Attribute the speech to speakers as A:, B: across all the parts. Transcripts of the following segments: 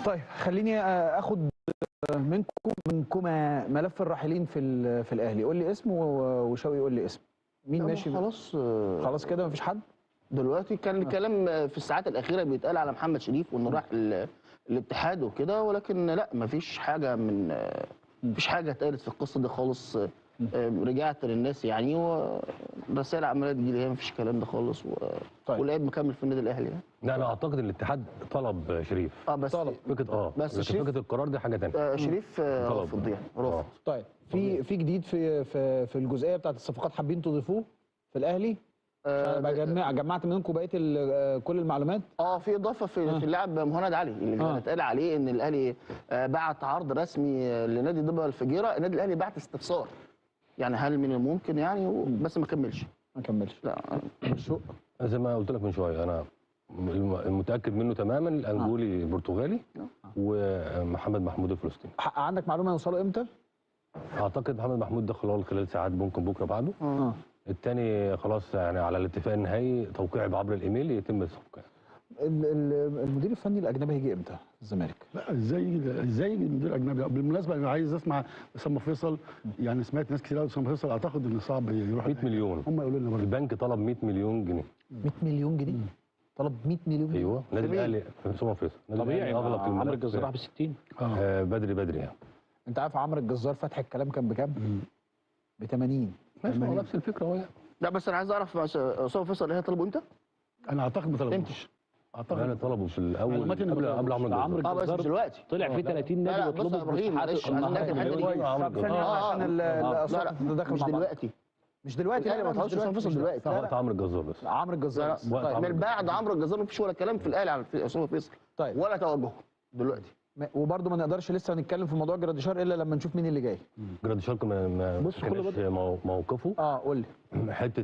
A: طيب خليني اخد منكم ملف الراحلين في الاهلي. قول لي اسمه وشوقي يقول لي اسم مين ماشي. خلاص كده مفيش حد
B: دلوقتي. كان الكلام في الساعات الاخيره بيتقال على محمد شريف وانه راح الاتحاد وكده، ولكن لا مفيش حاجه مفيش حاجه اتقالت في القصه دي خالص. رجعت للناس يعني ورسائل عماله تجيلي، هي مفيش الكلام ده خالص
A: طيب.
B: واللاعب مكمل في النادي الاهلي يعني.
C: لا انا اعتقد الاتحاد طلب شريف.
B: بس
A: طلب
C: فكره
B: بس شريف
C: فكره القرار دي حاجه ثانيه.
B: شريف في الضيعه رافض.
A: طيب في جديد في الجزئيه بتاعت الصفقات حابين تضيفوه في الاهلي؟ جمعت منكم بقيه كل المعلومات.
B: في اضافه في اللاعب مهند علي اللي كان اتقال عليه ان الاهلي بعت عرض رسمي لنادي ضبا الفجيره. النادي الاهلي بعت استفسار يعني هل من الممكن يعني، بس ما كملش. لا
A: بالشوق
C: زي ما قلت لك من شويه، انا المتاكد منه تماما الانجولي البرتغالي ومحمد محمود الفلسطيني.
A: عندك معلومه يوصلوا امتى؟
C: اعتقد محمد محمود ده خلال ساعات، ممكن بكره بعده. الثاني خلاص يعني على الاتفاق النهائي، توقيع عبر الايميل يتم الصفقه.
A: المدير الفني الاجنبي هيجي امتى الزمالك؟
D: لا ازاي يجي المدير الاجنبي؟ بالمناسبه انا عايز اسمع اسامه فيصل، يعني سمعت ناس كتير قوي اسامه فيصل، اعتقد ان صعب يروح
C: 100 مليون.
D: هم يقولوا لنا برضه
C: البنك طلب 100 مليون جنيه.
A: 100 مليون جنيه؟ طلب 100 مليون جنيه؟
C: ايوه النادي الاهلي اسامه فيصل.
E: طبيعي اغلق عمرو الجزار راح ب 60.
C: بدري يعني.
A: انت عارف عمرو الجزار فتح الكلام كان بكام؟ ب 80.
C: ماشي، هو نفس الفكره اهو.
B: لا بس انا عايز اعرف اسامه فيصل هي طلبه امتى؟
D: انا اعتقد ما طلبوش.
C: اعتقد انا طلبه في الاول قبل عمرو
B: الجزار. بس دلوقتي
E: طلع في 30 نادي بيطلبوا
B: ابراهيم معلش عشان ناخد الحته دي.
A: عشان مش دلوقتي
B: الاهلي ما طلبش اسامه فيصل دلوقتي.
C: وقت عمرو الجزار بس.
A: عمرو الجزار بس.
B: من بعد عمرو الجزار مفيش ولا كلام في الاهلي على اسامه فيصل.
A: طيب.
B: ولا توجه دلوقتي.
A: وبرضه ما نقدرش لسه نتكلم في موضوع جراديشار الا لما نشوف مين اللي جاي.
C: جراديشار ما كانش موقفه.
A: قول لي.
C: حته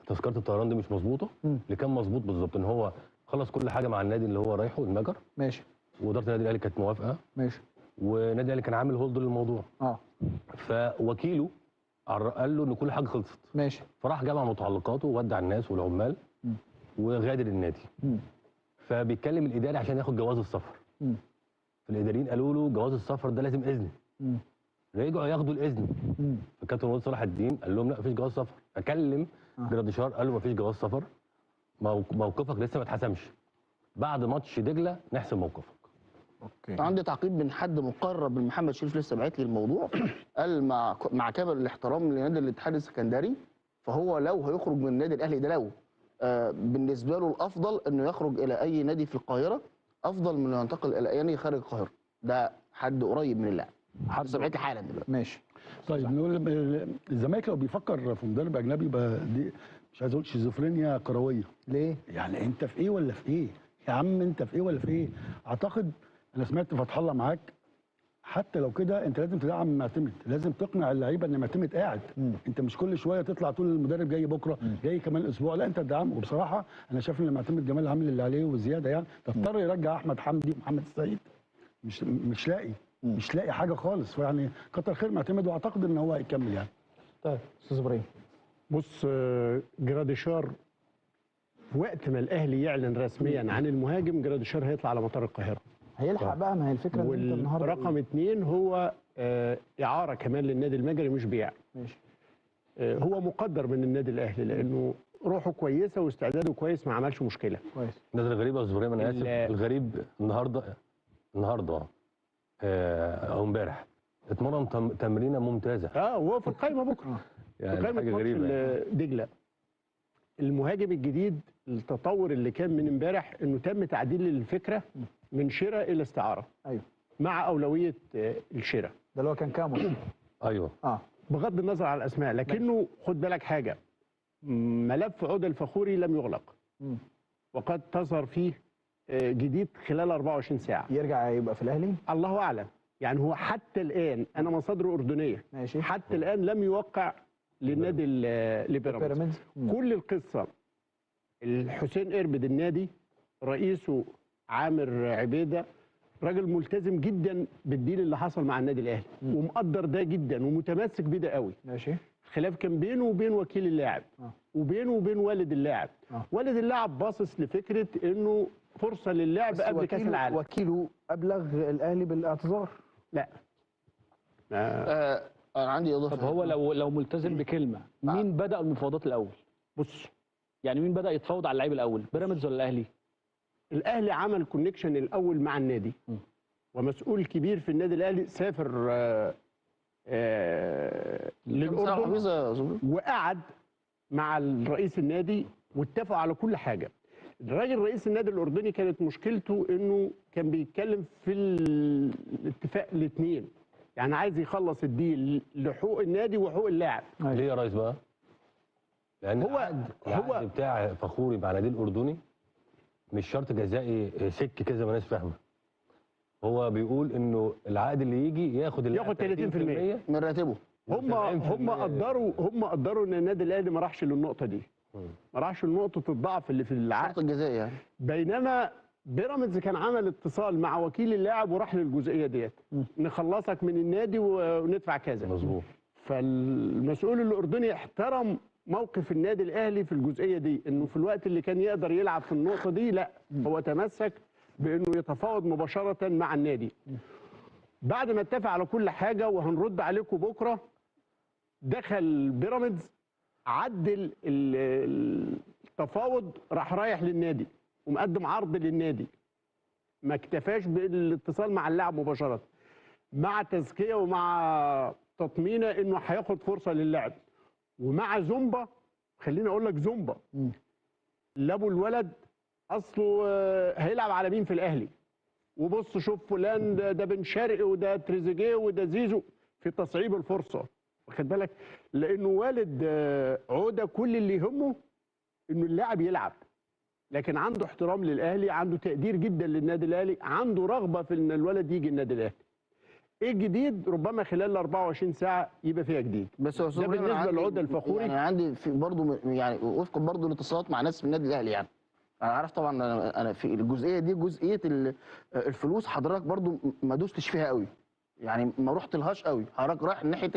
C: تذكره الطيران دي مش مظبوطه. اللي كان مظبوط بالظبط ان هو خلص كل حاجه مع النادي اللي هو رايحه المجر.
A: ماشي.
C: واداره النادي الاهلي كانت موافقه.
A: ماشي.
C: والنادي الاهلي كان عامل هولد للموضوع. فوكيله قال له ان كل حاجه خلصت.
A: ماشي.
C: فراح جمع متعلقاته وودع الناس والعمال وغادر النادي. فبيتكلم الاداري عشان ياخد جواز السفر. فالاداريين قالوا له جواز السفر ده لازم اذن. رجعوا ياخدوا الاذن. فكابتن وليد صلاح الدين قال لهم لا مفيش جواز سفر. اكلم جراديشار قال له مفيش جواز سفر، موقفك لسه ما اتحسمش، بعد ماتش دجله نحسم موقفك.
A: اوكي.
B: عندي تعقيب من حد مقرب من محمد شريف لسه باعت لي الموضوع. قال مع كامل الاحترام لنادي الاتحاد السكندري، فهو لو هيخرج من النادي الاهلي ده لو بالنسبه له الافضل انه يخرج الى اي نادي في القاهره افضل من انه ينتقل الى اي نادي خارج القاهره. ده حد قريب من اللاعب. حد سمعت لي حالا دلوقتي.
A: ماشي.
D: طيب نقول الزمالك لو بيفكر في مدرب اجنبي يبقى دي مش عايز اقول شيزوفرينيا كرويه.
A: ليه؟
D: يعني انت في ايه ولا في ايه؟ يا عم انت في ايه ولا في ايه؟ اعتقد انا سمعت فتح الله معاك، حتى لو كده انت لازم تدعم معتمد، لازم تقنع اللعيبه ان معتمد قاعد. انت مش كل شويه تطلع تقول المدرب جاي بكره جاي كمان اسبوع، لا انت تدعمه. وبصراحه انا شايف ان معتمد جمال عامل اللي عليه وزياده، يعني تضطر يرجع احمد حمدي ومحمد السيد. مش لاقي حاجه خالص، فيعني كتر خير معتمد واعتقد ان هو هيكمل يعني.
A: طيب استاذ ابراهيم.
F: بص، جراديشار وقت ما الاهلي يعلن رسميا عن المهاجم جراديشار هيطلع على مطار القاهره.
A: هيلحق بقى، ما هي الفكره ان انت النهارده.
F: رقم 2 هو اعاره كمان للنادي المجري مش بيع.
A: ماشي.
F: هو مقدر من النادي الاهلي لانه روحه كويسه واستعداده كويس، ما عملش مشكله.
A: كويس.
C: النادي الغريب يا استاذ ابراهيم انا اسف، الغريب النهارده او امبارح اتمرن تمرينه ممتازه.
F: وهو في القايمه بكره.
C: يعني
F: في قايمه
C: حاجه غريبه.
F: دجله. المهاجم الجديد التطور اللي كان من امبارح انه تم تعديل الفكره من شراء الى استعاره.
A: ايوه.
F: مع اولويه الشراء.
A: ده اللي هو كان كامو.
C: ايوه.
F: بغض النظر عن الاسماء، لكنه خد بالك حاجه، ملف عودة الفخوري لم يغلق. وقد تظهر فيه جديد خلال 24 ساعه.
A: يرجع يبقى في الاهلي؟
F: الله اعلم. يعني هو حتى الان انا مصادر اردنيه.
A: ماشي.
F: حتى الان لم يوقع للنادي البيراميدز. كل القصه الحسين اربد النادي رئيسه عامر عبيده راجل ملتزم جدا بالديل اللي حصل مع النادي الاهلي ومقدر ده جدا ومتمسك بيه ده قوي.
A: ماشي.
F: الخلاف كان بينه وبين وكيل اللاعب وبينه وبين والد اللاعب. والد اللاعب باصص لفكره انه فرصه للعب
A: بس
F: قبل كاس العالم.
A: وكيله ابلغ الاهلي بالاعتذار.
F: لا
B: انا عندي اضافه.
E: طب هو لو ملتزم بكلمه، مين بدأ المفاوضات الاول؟
F: بص،
E: يعني مين بدأ يتفاوض على اللعيب الاول؟ بيراميدز ولا الاهلي؟
F: الاهلي عمل كونكشن الاول مع النادي، ومسؤول كبير في النادي الاهلي سافر للاردن وقعد مع رئيس النادي واتفقوا على كل حاجه. الراجل رئيس النادي الاردني كانت مشكلته انه كان بيتكلم في الاتفاق الاثنين، يعني عايز يخلص الديل لحقوق النادي وحقوق اللاعب.
C: ليه يا ريس بقى؟ لان العقد بتاع فخوري مع نادي الاردني مش شرط جزائي سك كده زي ما الناس فاهمه. هو بيقول انه العقد اللي يجي ياخد 30%
B: من راتبه.
F: هم قدروا ان النادي الاهلي ما راحش للنقطه دي، ما راحش لنقطه الضعف اللي في العقد
B: الشرط الجزائي يعني.
F: بينما بيراميدز كان عمل اتصال مع وكيل اللاعب وراح للجزئيه ديت، نخلصك من النادي وندفع كذا.
C: مظبوط.
F: فالمسؤول الاردني احترم موقف النادي الاهلي في الجزئيه دي، انه في الوقت اللي كان يقدر يلعب في النقطه دي لا، هو تمسك بانه يتفاوض مباشره مع النادي. بعد ما اتفق على كل حاجه وهنرد عليكم بكره، دخل بيراميدز عدل التفاوض، راح رايح للنادي ومقدم عرض للنادي، ما اكتفاش بالاتصال مع اللاعب مباشره، مع تزكيه ومع تطمينه انه هياخد فرصه للعب، ومع زومبا. خليني اقول لك زومبا لابو الولد اصله هيلعب على مين في الاهلي، وبص شوف فلان ده بن شرقي وده تريزيجيه وده زيزو في تصعيب الفرصه، واخد بالك؟ لانه والد عوده كل اللي يهمه انه اللاعب يلعب، لكن عنده احترام للاهلي، عنده تقدير جدا للنادي الاهلي، عنده رغبه في ان الولد يجي النادي الاهلي. ايه الجديد؟ ربما خلال ال 24 ساعه يبقى فيها جديد.
B: بس يا
F: ده بالنسبه لعوده الفخوري.
B: يعني عندي في برضه يعني وفقا برضه الاتصالات مع ناس في النادي الاهلي، يعني انا عارف طبعا انا في الجزئيه دي، جزئيه الفلوس حضرتك برضه ما دوستش فيها قوي، يعني ما رحت لهاش قوي، حضرتك رايح ناحيه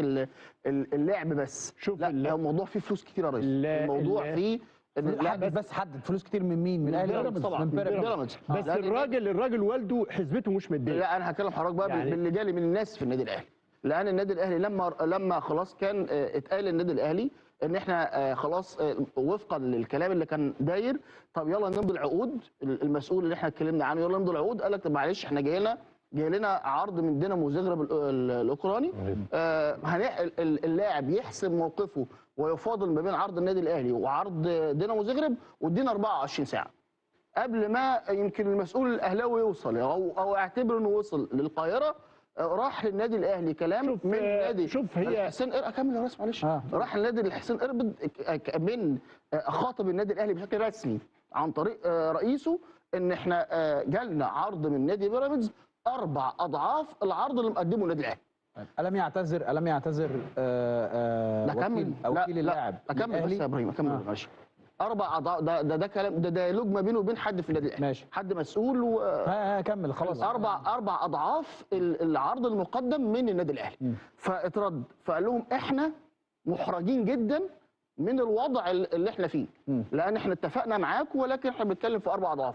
B: اللعب بس.
F: شوف
B: لا الموضوع فيه فلوس كتير يا ريس، الموضوع فيه
A: حدد فلوس كتير من مين؟ من الاهلي
B: طبعا، من بيراميدز.
F: بس الراجل والده حسبته مش ماديه.
B: لا انا هكلم حضرتك بقى يعني باللي جالي من الناس في النادي الاهلي، لان النادي الاهلي لما خلاص كان اتقال النادي الاهلي ان احنا خلاص وفقا للكلام اللي كان داير، طب يلا نمضي العقود. المسؤول اللي احنا اتكلمنا عنه يلا نمضي العقود، قال لك طب معلش احنا جاي لنا عرض من دينامو زغرب الاوكراني، اللاعب يحسم موقفه ويفاضل ما بين عرض النادي الاهلي وعرض دينامو زغرب، وادينا 24 ساعه قبل ما يمكن المسؤول الاهلاوي يوصل او اعتبر انه وصل للقاهره. راح للنادي الاهلي كلام من نادي حسين اكمل يا ريس معلش. راح للنادي الحسين اربد من خاطب النادي الاهلي بشكل رسمي عن طريق رئيسه ان احنا جالنا عرض من نادي بيراميدز 4 أضعاف العرض اللي مقدمه النادي الاهلي.
A: ألم يعتذر وكيل اللاعب؟
B: اكمل بس يا ابراهيم، اكمل ماشي. 4 أضعاف ده كلام، ده ديالوج ما بينه وبين حد في النادي الاهلي،
A: ماشي،
B: حد مسؤول
A: كمل خلاص.
B: 4 أضعاف العرض المقدم من النادي الاهلي. فاترد فقال لهم احنا محرجين جدا من الوضع اللي احنا فيه، لان احنا اتفقنا معاكم ولكن احنا بنتكلم في 4 أضعاف.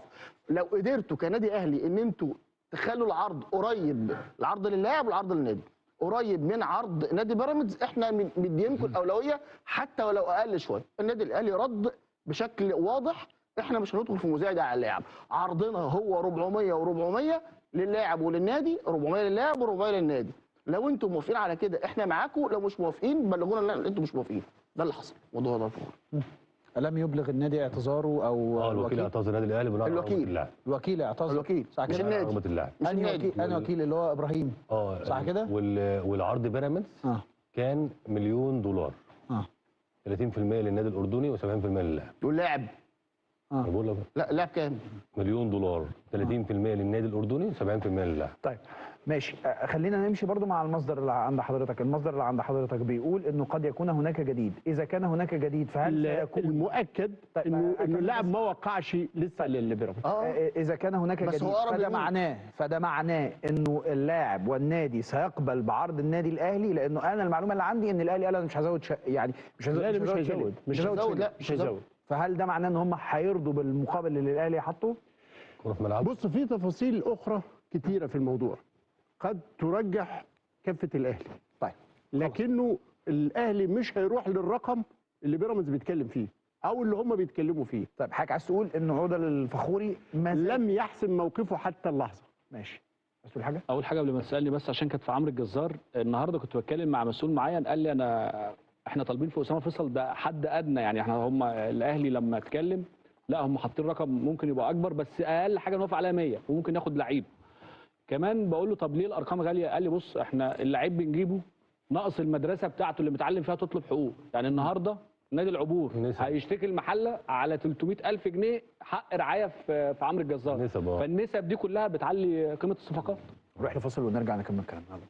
B: لو قدرتوا كنادي اهلي ان انتوا تخلوا العرض قريب، العرض للاعب والعرض للنادي قريب من عرض نادي بيراميدز، احنا مدينكم الاولويه حتى ولو اقل شويه. النادي الاهلي رد بشكل واضح، احنا مش هندخل في مزايده على اللاعب، عرضنا هو 400 و400 للاعب وللنادي، 400 للاعب و400 للنادي. لو انتم موافقين على كده احنا معاكم، لو مش موافقين بلغونا ان انتم مش موافقين. ده اللي حصل موضوع ده.
A: لم يبلغ النادي اعتذاره او
C: الوكيل اعتذر النادي الاهلي بناء على رغبه اللاعب.
A: الوكيل اعتذر،
B: الوكيل
A: مش النادي،
C: رغبه اللاعب.
A: انا وكيل اللي هو ابراهيم، صح كده؟
C: والعرض بيراميدز كان $1 مليون، 30% للنادي الاردني و70% للاعب.
B: واللاعب
C: بقول لك
B: لا اللاعب كام؟
C: $1 مليون، 30% للنادي الاردني و70% للاعب.
A: طيب ماشي، خلينا نمشي برضو مع المصدر اللي عند حضرتك. المصدر اللي عند حضرتك بيقول انه قد يكون هناك جديد. اذا كان هناك جديد فهل سيكون
F: المؤكد انه اللاعب ما وقعش لسه للبيراميدز؟
A: اذا كان هناك جديد فده معناه انه اللاعب والنادي سيقبل بعرض النادي الاهلي، لانه انا المعلومه اللي عندي ان الاهلي قال انا مش هزود يعني مش هزود.
F: فهل
A: ده معناه ان هم هيرضوا بالمقابل اللي الاهلي حاطه؟
C: كرة في ملعب.
F: بص، في تفاصيل اخرى كتيره في الموضوع قد ترجح كفه الاهلي.
A: طيب
F: لكنه الاهلي مش هيروح للرقم اللي بيراميدز بيتكلم فيه او اللي هم بيتكلموا فيه.
A: طيب حضرتك عايز تقول ان عوده للفخوري
F: لم يحسم موقفه حتى اللحظه.
A: ماشي. عايز تقول حاجه؟
E: اول حاجه قبل ما تسالني بس عشان كانت في عمرو الجزار النهارده كنت بتكلم مع مسؤول معين قال لي احنا طالبين في اسامه فيصل ده حد ادنى، يعني احنا هم الاهلي لما اتكلم لا هم حاطين رقم ممكن يبقى اكبر بس اقل حاجه نوافق عليها 100 وممكن ياخد لعيب. كمان بقول له طب ليه الارقام غاليه؟ قال لي بص احنا اللعيب بنجيبه ناقص المدرسه بتاعته اللي متعلم فيها تطلب حقوق، يعني النهارده نادي العبور هيشتكي المحله على 300,000 جنيه حق رعايه في عمرو الجزار.
C: نسب.
E: فالنسب دي كلها بتعلي قيمه الصفقات.
A: نروح لفاصل ونرجع نكمل كلامنا.